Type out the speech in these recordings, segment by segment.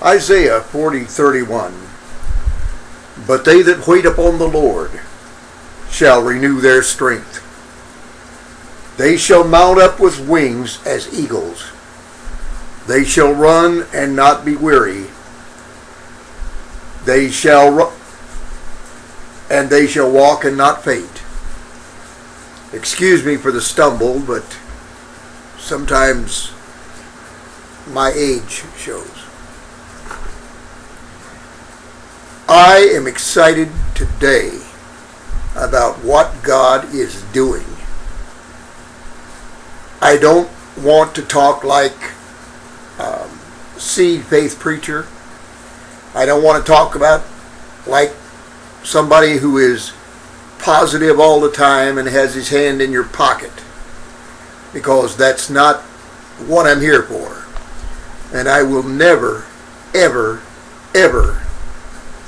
Isaiah 40:31. But they that wait upon the Lord shall renew their strength. They shall mount up with wings as eagles. They shall run and not be weary. They shall walk and not faint. Excuse me for the stumble, but sometimes my age shows. I am excited today about what God is doing. I don't want to talk like seed faith preacher. I don't want to talk about like somebody who is positive all the time and has his hand in your pocket, because that's not what I'm here for. And I will never, ever, ever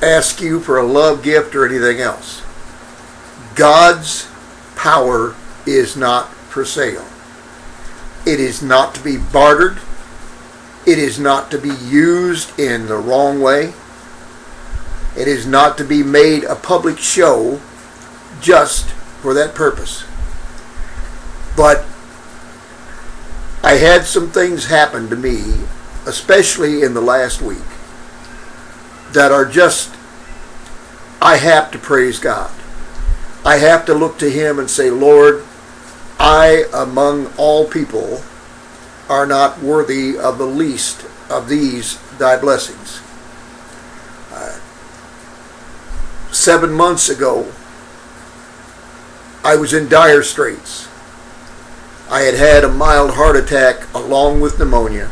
ask you for a love gift or anything else. God's power is not for sale. It is not to be bartered. It is not to be used in the wrong way. It is not to be made a public show just for that purpose. But I had some things happen to me, especially in the last week, that are just, I have to praise God. I have to look to Him and say, Lord, I, among all people, are not worthy of the least of these thy blessings. 7 months ago, I was in dire straits. I had had a mild heart attack along with pneumonia,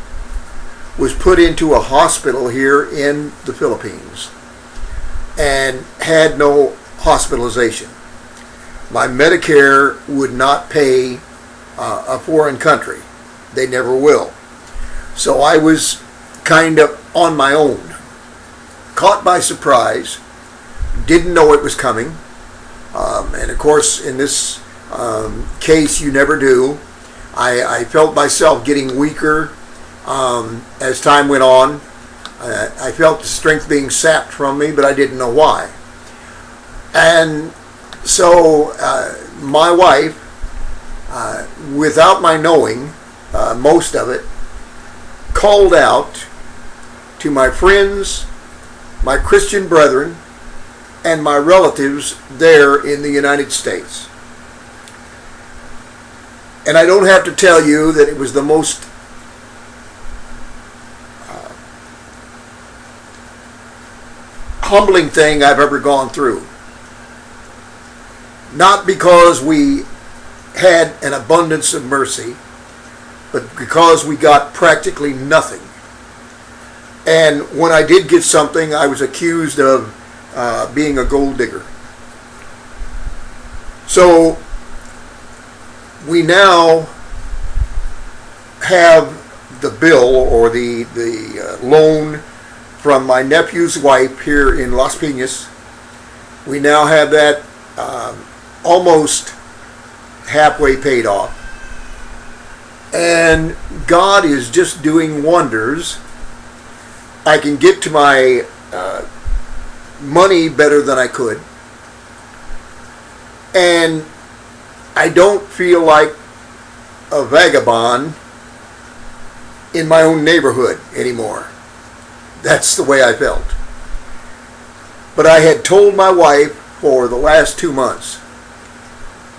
was put into a hospital here in the Philippines, and had no hospitalization. My Medicare would not pay a foreign country. They never will. So I was kind of on my own, caught by surprise, didn't know it was coming. And of course, in this case, you never do. I felt myself getting weaker as time went on. I felt the strength being sapped from me, but I didn't know why. And so my wife, without my knowing most of it, called out to my friends, my Christian brethren, and my relatives there in the United States. And I don't have to tell you that it was the most humbling thing I've ever gone through. Not because we had an abundance of mercy, but because we got practically nothing. And when I did get something, I was accused of being a gold digger. So we now have the bill or the loan from my nephew's wife here in Las Piñas. We now have that almost halfway paid off. And God is just doing wonders. I can get to my money better than I could. And I don't feel like a vagabond in my own neighborhood anymore. That's the way I felt. But I had told my wife for the last 2 months,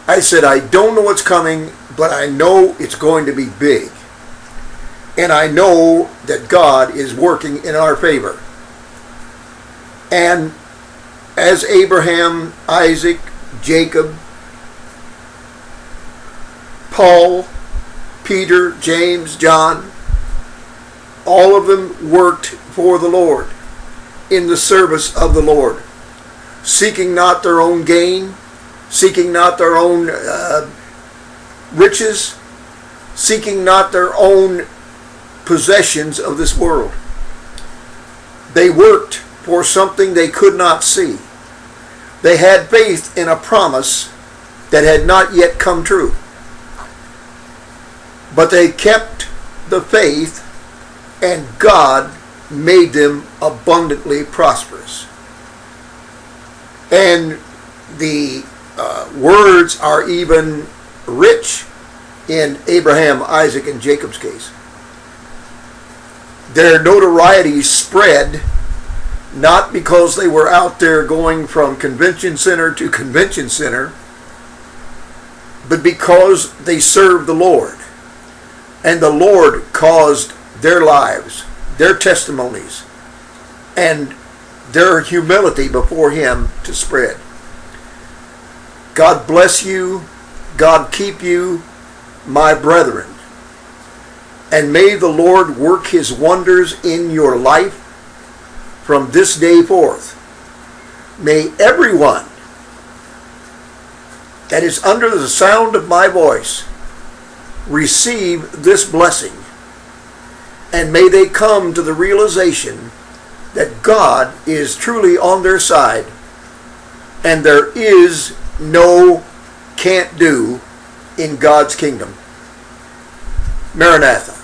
I said, I don't know what's coming, but I know it's going to be big. And I know that God is working in our favor. And as Abraham, Isaac, Jacob, Paul, Peter, James, John, all of them worked for the Lord, in the service of the Lord, seeking not their own gain, seeking not their own riches, seeking not their own possessions of this world. They worked for something they could not see. They had faith in a promise that had not yet come true. But they kept the faith, and God made them abundantly prosperous. And the words are even rich in Abraham, Isaac, and Jacob's case. Their notoriety spread not because they were out there going from convention center to convention center, but because they served the Lord. And the Lord caused their lives, their testimonies, and their humility before Him to spread. God bless you. God keep you, my brethren. And may the Lord work His wonders in your life from this day forth. May everyone that is under the sound of my voice receive this blessing. And may they come to the realization that God is truly on their side and there is no can't do in God's kingdom. Maranatha.